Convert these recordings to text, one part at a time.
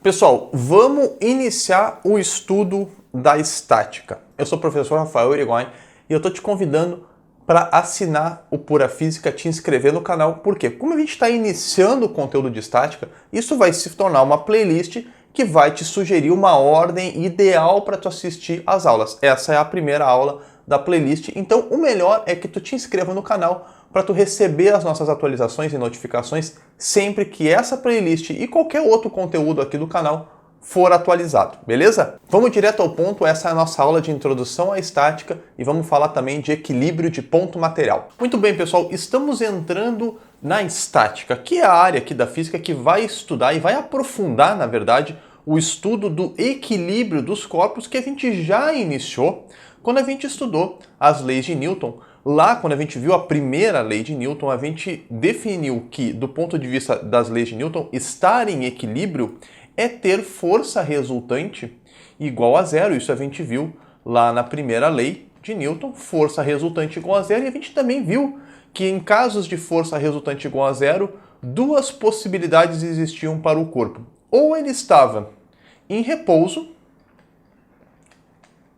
Pessoal, vamos iniciar o estudo da estática. Eu sou o professor Rafael Irigoyen e eu estou te convidando para assinar o Pura Física, te inscrever no canal. Por quê? Como a gente está iniciando o conteúdo de estática, isso vai se tornar uma playlist que vai te sugerir uma ordem ideal para tu assistir às aulas. Essa é a primeira aula da playlist, então o melhor é que tu te inscreva no canal para tu receber as nossas atualizações e notificações sempre que essa playlist e qualquer outro conteúdo aqui do canal for atualizado, beleza? Vamos direto ao ponto, essa é a nossa aula de introdução à estática e vamos falar também de equilíbrio de ponto material. Muito bem, pessoal, estamos entrando na estática, que é a área aqui da física que vai estudar e vai aprofundar, na verdade, o estudo do equilíbrio dos corpos que a gente já iniciou quando a gente estudou as leis de Newton. Lá, quando a gente viu a primeira lei de Newton, a gente definiu que, do ponto de vista das leis de Newton, estar em equilíbrio é ter força resultante igual a zero. Isso a gente viu lá na primeira lei de Newton, força resultante igual a zero. E a gente também viu que em casos de força resultante igual a zero, duas possibilidades existiam para o corpo. Ou ele estava em repouso,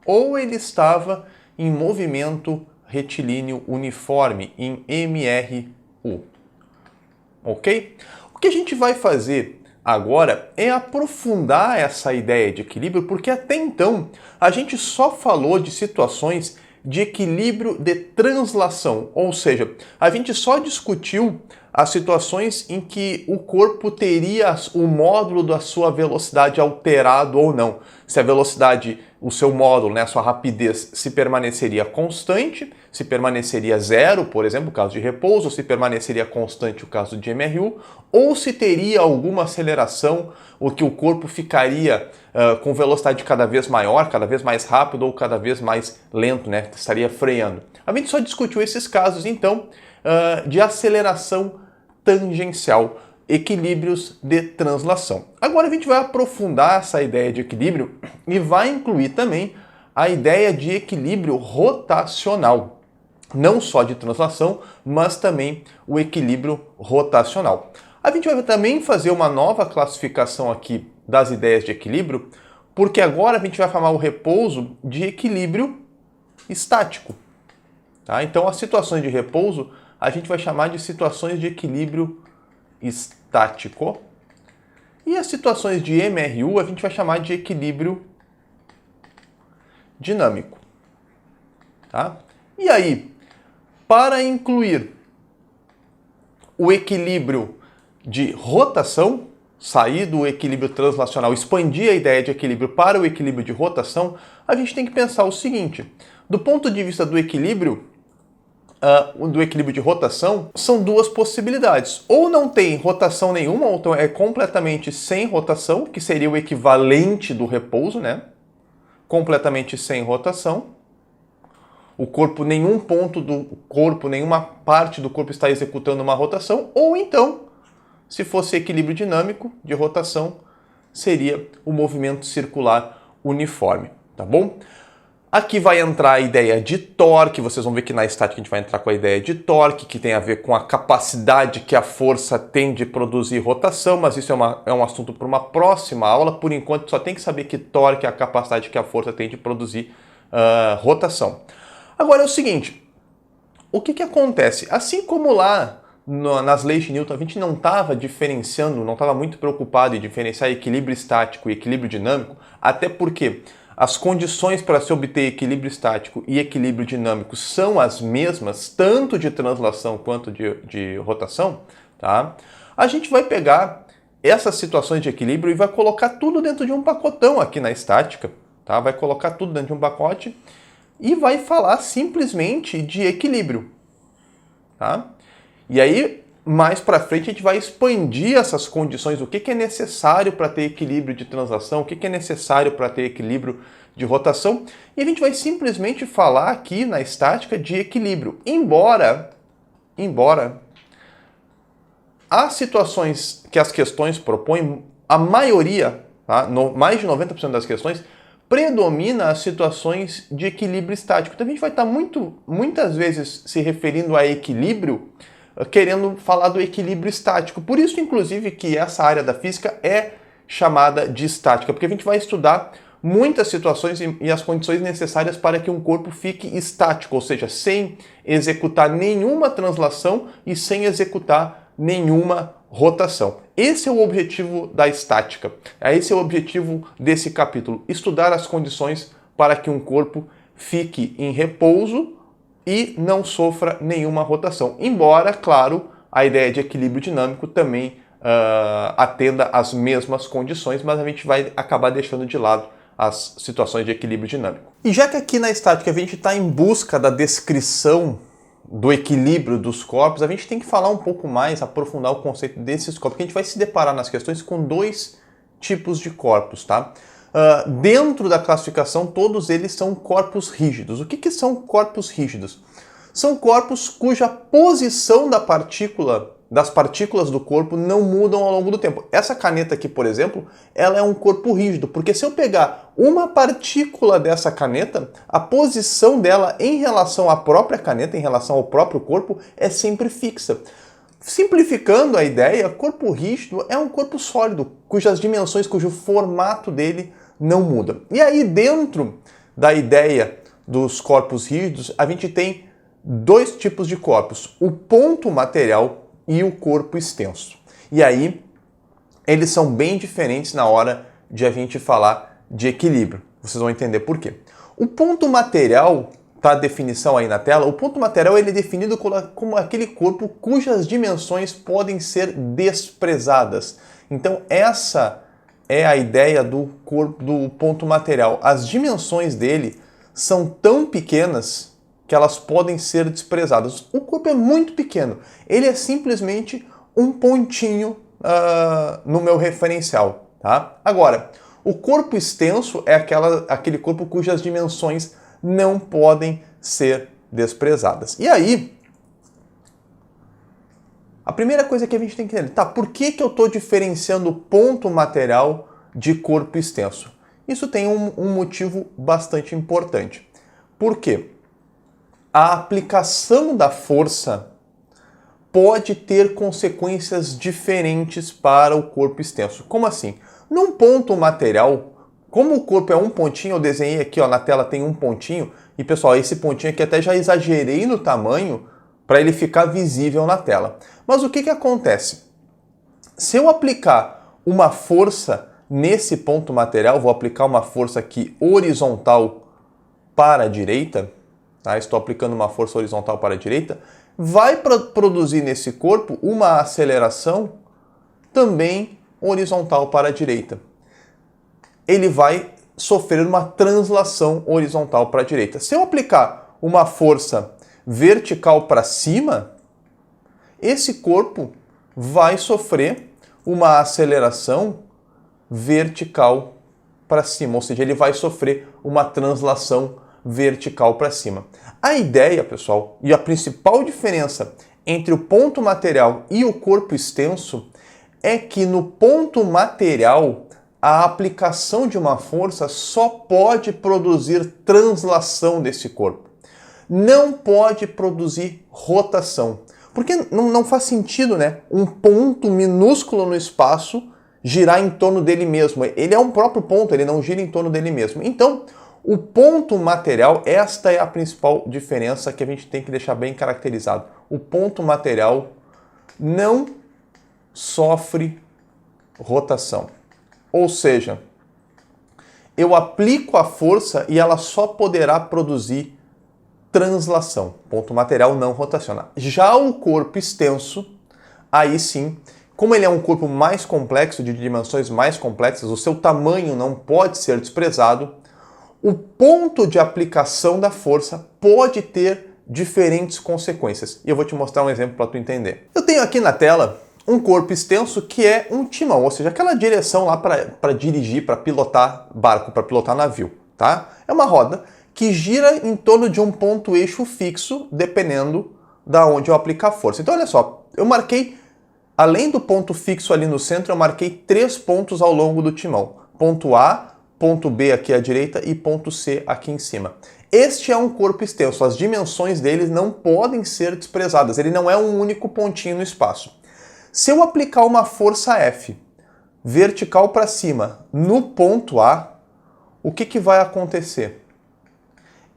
ou ele estava em movimento retilíneo uniforme, em MRU. Ok? O que a gente vai fazer agora é aprofundar essa ideia de equilíbrio, porque até então a gente só falou de situações de equilíbrio de translação, ou seja, a gente só discutiu as situações em que o corpo teria o módulo da sua velocidade alterado ou não. Se a velocidade, o seu módulo, né, a sua rapidez, se permaneceria constante, se permaneceria zero, por exemplo, no caso de repouso, ou se permaneceria constante, o caso de MRU, ou se teria alguma aceleração, ou que o corpo ficaria com velocidade cada vez maior, cada vez mais rápido ou cada vez mais lento, né, estaria freando. A gente só discutiu esses casos, então, de aceleração tangencial, equilíbrios de translação. Agora a gente vai aprofundar essa ideia de equilíbrio e vai incluir também a ideia de equilíbrio rotacional. Não só de translação, mas também o equilíbrio rotacional. A gente vai também fazer uma nova classificação aqui das ideias de equilíbrio, porque agora a gente vai chamar o repouso de equilíbrio estático. Tá? Então as situações de repouso a gente vai chamar de situações de equilíbrio estático. E as situações de MRU a gente vai chamar de equilíbrio dinâmico. Tá? E aí, para incluir o equilíbrio de rotação, sair do equilíbrio translacional, expandir a ideia de equilíbrio para o equilíbrio de rotação, a gente tem que pensar o seguinte: do ponto de vista do equilíbrio de rotação, são duas possibilidades. Ou não tem rotação nenhuma, ou então é completamente sem rotação, que seria o equivalente do repouso, né? Completamente sem rotação. O corpo, nenhum ponto do corpo, nenhuma parte do corpo está executando uma rotação. Ou então, se fosse equilíbrio dinâmico de rotação, seria o movimento circular uniforme, tá bom? Aqui vai entrar a ideia de torque, vocês vão ver que na estática a gente vai entrar com a ideia de torque, que tem a ver com a capacidade que a força tem de produzir rotação, mas isso é um assunto para uma próxima aula. Por enquanto, só tem que saber que torque é a capacidade que a força tem de produzir rotação. Agora é o seguinte, o que acontece? Assim como lá nas leis de Newton a gente não estava diferenciando, não estava muito preocupado em diferenciar equilíbrio estático e equilíbrio dinâmico, até porque as condições para se obter equilíbrio estático e equilíbrio dinâmico são as mesmas, tanto de translação quanto de rotação, tá? A gente vai pegar essas situações de equilíbrio e vai colocar tudo dentro de um pacotão aqui na estática, tá? Vai colocar tudo dentro de um pacote e vai falar simplesmente de equilíbrio, tá? E aí, mais para frente, a gente vai expandir essas condições, o que é necessário para ter equilíbrio de translação, o que é necessário para ter equilíbrio de rotação, e a gente vai simplesmente falar aqui na estática de equilíbrio. Embora as situações que as questões propõem, a maioria, tá? Mais de 90% das questões, predomina as situações de equilíbrio estático. Então a gente vai estar muitas vezes se referindo a equilíbrio, querendo falar do equilíbrio estático. Por isso, inclusive, que essa área da física é chamada de estática, porque a gente vai estudar muitas situações e as condições necessárias para que um corpo fique estático, ou seja, sem executar nenhuma translação e sem executar nenhuma rotação. Esse é o objetivo da estática. Esse é o objetivo desse capítulo, estudar as condições para que um corpo fique em repouso e não sofra nenhuma rotação. Embora, claro, a ideia de equilíbrio dinâmico também atenda às mesmas condições, mas a gente vai acabar deixando de lado as situações de equilíbrio dinâmico. E já que aqui na estática a gente está em busca da descrição do equilíbrio dos corpos, a gente tem que falar um pouco mais, aprofundar o conceito desses corpos, porque a gente vai se deparar nas questões com dois tipos de corpos, tá? Dentro da classificação, todos eles são corpos rígidos. O que são corpos rígidos? São corpos cuja posição das partículas do corpo não mudam ao longo do tempo. Essa caneta aqui, por exemplo, ela é um corpo rígido, porque se eu pegar uma partícula dessa caneta, a posição dela em relação à própria caneta, em relação ao próprio corpo, é sempre fixa. Simplificando a ideia, corpo rígido é um corpo sólido, cujas dimensões, cujo formato dele não muda. E aí, dentro da ideia dos corpos rígidos, a gente tem dois tipos de corpos, o ponto material e o corpo extenso. E aí, eles são bem diferentes na hora de a gente falar de equilíbrio. Vocês vão entender por quê. O ponto material, tá a definição aí na tela, o ponto material ele é definido como aquele corpo cujas dimensões podem ser desprezadas. Então, essa é a ideia do ponto material. As dimensões dele são tão pequenas que elas podem ser desprezadas. O corpo é muito pequeno. Ele é simplesmente um pontinho no meu referencial. Tá? Agora, o corpo extenso é aquele corpo cujas dimensões não podem ser desprezadas. E aí, a primeira coisa que a gente tem que entender, tá, por que eu estou diferenciando ponto material de corpo extenso? Isso tem um motivo bastante importante. Por quê? A aplicação da força pode ter consequências diferentes para o corpo extenso. Como assim? Num ponto material, como o corpo é um pontinho, eu desenhei aqui, ó, na tela tem um pontinho, e pessoal, esse pontinho aqui até já exagerei no tamanho para ele ficar visível na tela. Mas o que acontece? Se eu aplicar uma força nesse ponto material, vou aplicar uma força aqui horizontal para a direita, tá? Estou aplicando uma força horizontal para a direita, vai produzir nesse corpo uma aceleração também horizontal para a direita. Ele vai sofrer uma translação horizontal para a direita. Se eu aplicar uma força vertical para cima, esse corpo vai sofrer uma aceleração vertical para cima, ou seja, ele vai sofrer uma translação vertical para cima. A ideia, pessoal, e a principal diferença entre o ponto material e o corpo extenso é que no ponto material a aplicação de uma força só pode produzir translação desse corpo. Não pode produzir rotação. Porque não faz sentido, né? Um ponto minúsculo no espaço girar em torno dele mesmo. Ele é um próprio ponto, ele não gira em torno dele mesmo. Então, o ponto material, esta é a principal diferença que a gente tem que deixar bem caracterizado. O ponto material não sofre rotação. Ou seja, eu aplico a força e ela só poderá produzir translação. Ponto material não rotaciona. Já o corpo extenso, aí sim, como ele é um corpo mais complexo, de dimensões mais complexas, o seu tamanho não pode ser desprezado, o ponto de aplicação da força pode ter diferentes consequências. E eu vou te mostrar um exemplo para tu entender. Eu tenho aqui na tela um corpo extenso que é um timão, ou seja, aquela direção lá para dirigir, para pilotar barco, para pilotar navio, tá? É uma roda que gira em torno de um ponto eixo fixo, dependendo da onde eu aplicar a força. Então, olha só, eu marquei, além do ponto fixo ali no centro, eu marquei 3 pontos ao longo do timão. Ponto A, ponto B aqui à direita e ponto C aqui em cima. Este é um corpo extenso, as dimensões dele não podem ser desprezadas, ele não é um único pontinho no espaço. Se eu aplicar uma força F vertical para cima no ponto A, o que vai acontecer?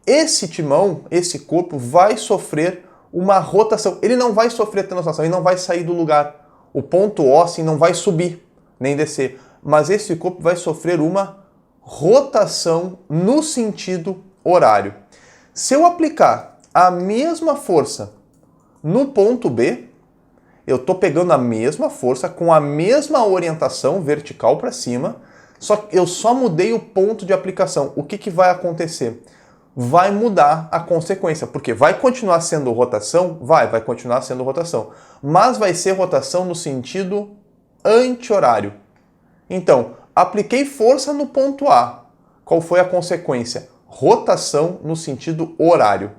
Esse timão, esse corpo, vai sofrer uma rotação. Ele não vai sofrer translação, ele não vai sair do lugar. O ponto O assim, não vai subir, nem descer. Mas esse corpo vai sofrer uma rotação no sentido horário. Se eu aplicar a mesma força no ponto B, eu estou pegando a mesma força com a mesma orientação vertical para cima, só que eu só mudei o ponto de aplicação. O que vai acontecer? Vai mudar a consequência, porque vai continuar sendo rotação? Vai continuar sendo rotação, mas vai ser rotação no sentido anti-horário. Então, apliquei força no ponto A. Qual foi a consequência? Rotação no sentido horário.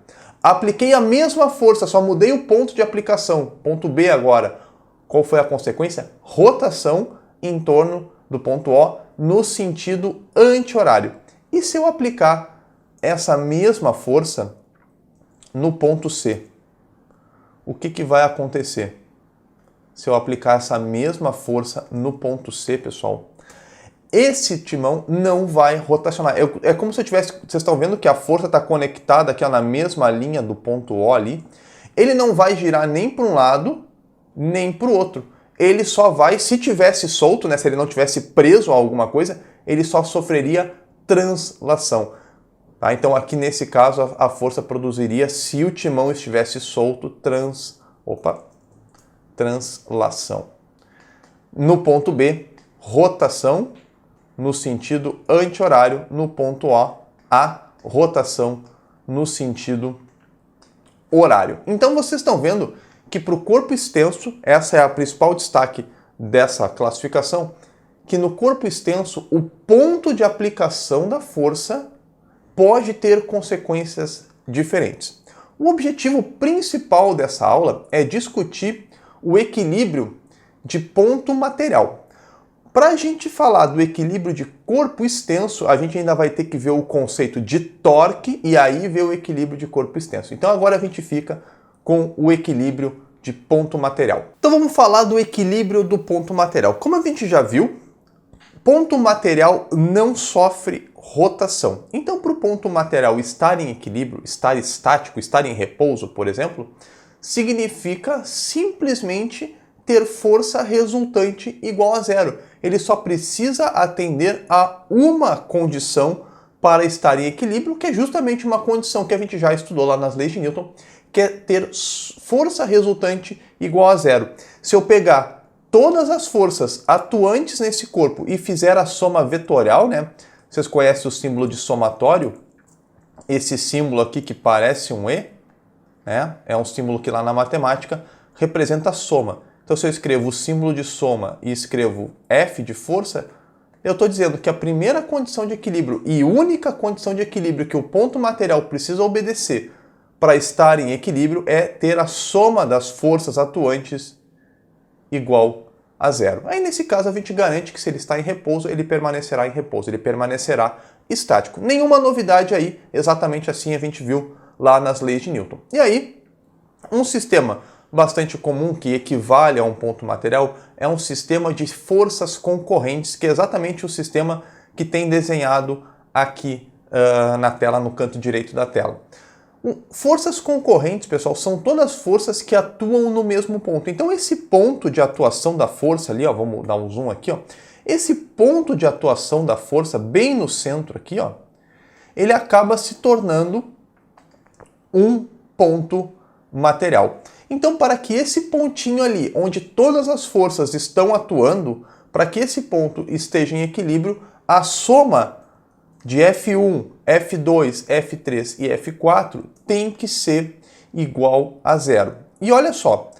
Apliquei a mesma força, só mudei o ponto de aplicação, ponto B agora. Qual foi a consequência? Rotação em torno do ponto O no sentido anti-horário. E se eu aplicar essa mesma força no ponto C, o que vai acontecer? Se eu aplicar essa mesma força no ponto C, pessoal, esse timão não vai rotacionar. É como se eu tivesse... Vocês estão vendo que a força está conectada aqui ó, na mesma linha do ponto O ali. Ele não vai girar nem para um lado, nem para o outro. Ele só vai, se tivesse solto, né, se ele não tivesse preso a alguma coisa, ele só sofreria translação. Tá? Então aqui nesse caso a força produziria, se o timão estivesse solto, translação. No ponto B, rotação no sentido anti-horário. No ponto O, a rotação no sentido horário. Então vocês estão vendo que para o corpo extenso, essa é a principal destaque dessa classificação, que no corpo extenso o ponto de aplicação da força pode ter consequências diferentes. O objetivo principal dessa aula é discutir o equilíbrio de ponto material. Para a gente falar do equilíbrio de corpo extenso, a gente ainda vai ter que ver o conceito de torque e aí ver o equilíbrio de corpo extenso. Então agora a gente fica com o equilíbrio de ponto material. Então vamos falar do equilíbrio do ponto material. Como a gente já viu, ponto material não sofre rotação. Então para o ponto material estar em equilíbrio, estar estático, estar em repouso, por exemplo, significa simplesmente ter força resultante igual a zero. Ele só precisa atender a uma condição para estar em equilíbrio, que é justamente uma condição que a gente já estudou lá nas leis de Newton, que é ter força resultante igual a zero. Se eu pegar todas as forças atuantes nesse corpo e fizer a soma vetorial, né? Vocês conhecem o símbolo de somatório? Esse símbolo aqui que parece um E, né? É um símbolo que lá na matemática representa a soma. Então, se eu escrevo o símbolo de soma e escrevo F de força, eu estou dizendo que a primeira condição de equilíbrio e única condição de equilíbrio que o ponto material precisa obedecer para estar em equilíbrio é ter a soma das forças atuantes igual a zero. Aí, nesse caso, a gente garante que se ele está em repouso, ele permanecerá em repouso, ele permanecerá estático. Nenhuma novidade aí, exatamente assim a gente viu lá nas leis de Newton. E aí, um sistema bastante comum que equivale a um ponto material é um sistema de forças concorrentes, que é exatamente o sistema que tem desenhado aqui na tela, no canto direito da tela. Forças concorrentes, pessoal, são todas forças que atuam no mesmo ponto. Então esse ponto de atuação da força ali, ó, vamos dar um zoom aqui, ó, esse ponto de atuação da força bem no centro aqui, ó, ele acaba se tornando um ponto material. Então, para que esse pontinho ali, onde todas as forças estão atuando, para que esse ponto esteja em equilíbrio, a soma de F1, F2, F3 e F4 tem que ser igual a zero. E olha só,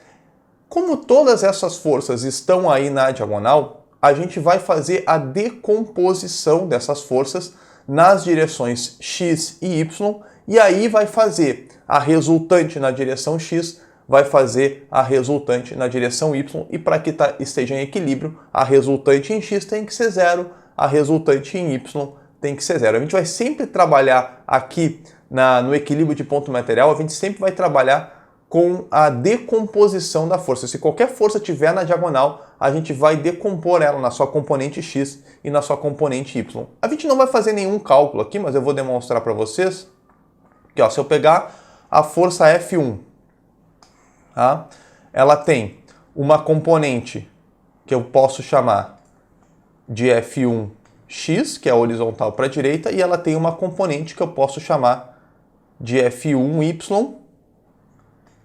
como todas essas forças estão aí na diagonal, a gente vai fazer a decomposição dessas forças nas direções x e y, e aí vai fazer a resultante na direção x, vai fazer a resultante na direção y, e para que esteja em equilíbrio, a resultante em x tem que ser zero, a resultante em y tem que ser zero. A gente vai sempre trabalhar aqui no equilíbrio de ponto material, a gente sempre vai trabalhar com a decomposição da força. Se qualquer força tiver na diagonal, a gente vai decompor ela na sua componente x e na sua componente y. A gente não vai fazer nenhum cálculo aqui, mas eu vou demonstrar para vocês que, ó, se eu pegar a força F1, tá? Ela tem uma componente que eu posso chamar de F1x, que é horizontal para a direita, e ela tem uma componente que eu posso chamar de F1y,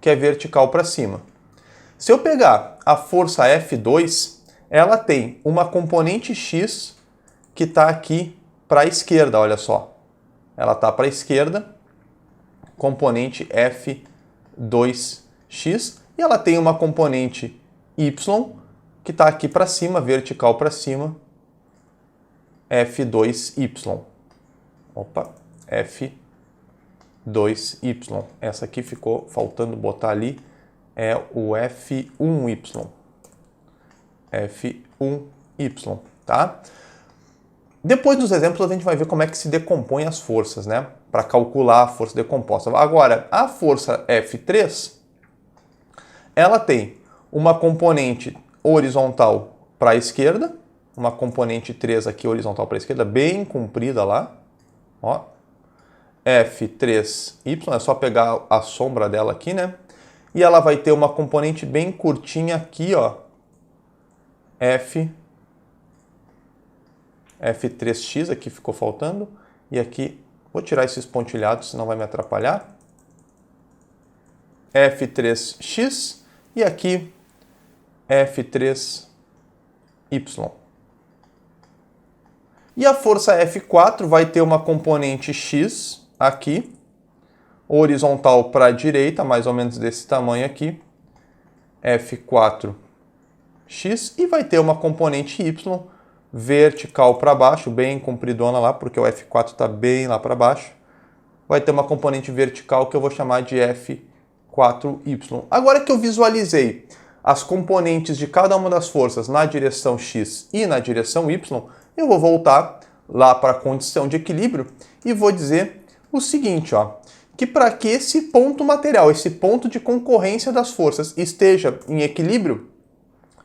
que é vertical para cima. Se eu pegar a força F2, ela tem uma componente x que está aqui para a esquerda, olha só. Ela está para a esquerda, componente F2x, e ela tem uma componente y que está aqui para cima, vertical para cima, F2y. Opa, F2y. Essa aqui ficou faltando botar ali, é o F1y. F1y, tá? Depois dos exemplos a gente vai ver como é que se decompõem as forças, né? Para calcular a força decomposta. Agora, a força F3, ela tem uma componente horizontal para a esquerda, uma componente 3 aqui horizontal para a esquerda, bem comprida lá, ó. F3y, é só pegar a sombra dela aqui, né? E ela vai ter uma componente bem curtinha aqui, ó, F3x, aqui ficou faltando, e aqui, vou tirar esses pontilhados, senão vai me atrapalhar, F3x, e aqui F3y. E a força F4 vai ter uma componente x aqui, horizontal para a direita, mais ou menos desse tamanho aqui, F4x, e vai ter uma componente y vertical para baixo, bem compridona lá, porque o F4 está bem lá para baixo. Vai ter uma componente vertical que eu vou chamar de F4y. Agora que eu visualizei as componentes de cada uma das forças na direção x e na direção y, eu vou voltar lá para a condição de equilíbrio e vou dizer o seguinte, ó, que para que esse ponto material, esse ponto de concorrência das forças esteja em equilíbrio,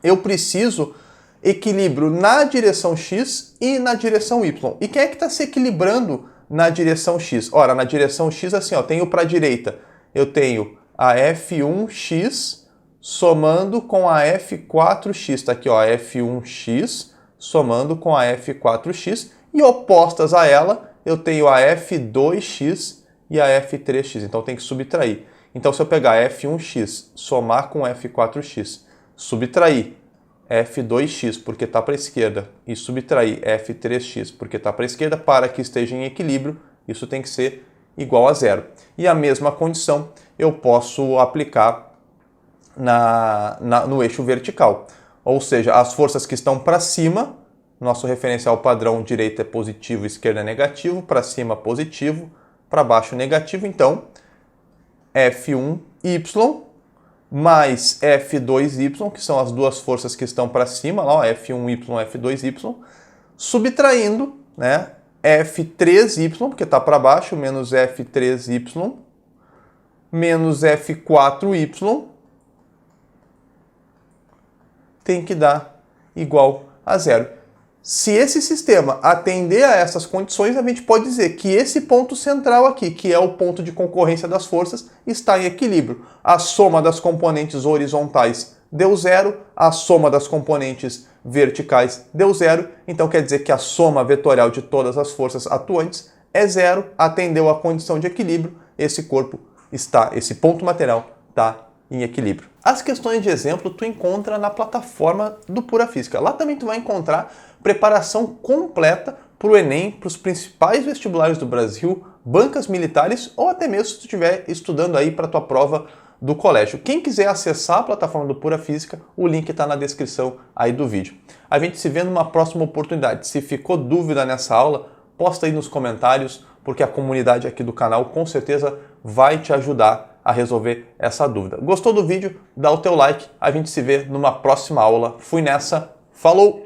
eu preciso equilíbrio na direção x e na direção y. E quem é que está se equilibrando na direção x? Ora, na direção x, assim, ó, tenho para a direita, eu tenho a F1x somando com a F4x, está aqui, ó, F1x somando com a F4x, e opostas a ela, eu tenho a F2x e a F3x, então tem que subtrair. Então, se eu pegar F1x, somar com F4x, subtrair F2x porque está para a esquerda e subtrair F3x porque está para a esquerda, para que esteja em equilíbrio, isso tem que ser igual a zero. E a mesma condição eu posso aplicar no eixo vertical. Ou seja, as forças que estão para cima, nosso referencial padrão direita é positivo, esquerda é negativo, para cima positivo, para baixo negativo, então F1y mais F2y, que são as duas forças que estão para cima, lá, ó, F1y, F2y, subtraindo, né, F3y, porque está para baixo, menos F3y, menos F4y, tem que dar igual a zero. Se esse sistema atender a essas condições, a gente pode dizer que esse ponto central aqui, que é o ponto de concorrência das forças, está em equilíbrio. A soma das componentes horizontais deu zero, a soma das componentes verticais deu zero, então quer dizer que a soma vetorial de todas as forças atuantes é zero, atendeu a condição de equilíbrio, esse ponto material está em equilíbrio. As questões de exemplo tu encontra na plataforma do Pura Física. Lá também tu vai encontrar preparação completa para o Enem, para os principais vestibulares do Brasil, bancas militares ou até mesmo se tu estiver estudando aí para tua prova do colégio. Quem quiser acessar a plataforma do Pura Física, o link está na descrição aí do vídeo. A gente se vê numa próxima oportunidade. Se ficou dúvida nessa aula, posta aí nos comentários, porque a comunidade aqui do canal com certeza vai te ajudar a resolver essa dúvida. Gostou do vídeo? Dá o teu like, a gente se vê numa próxima aula. Fui nessa, falou!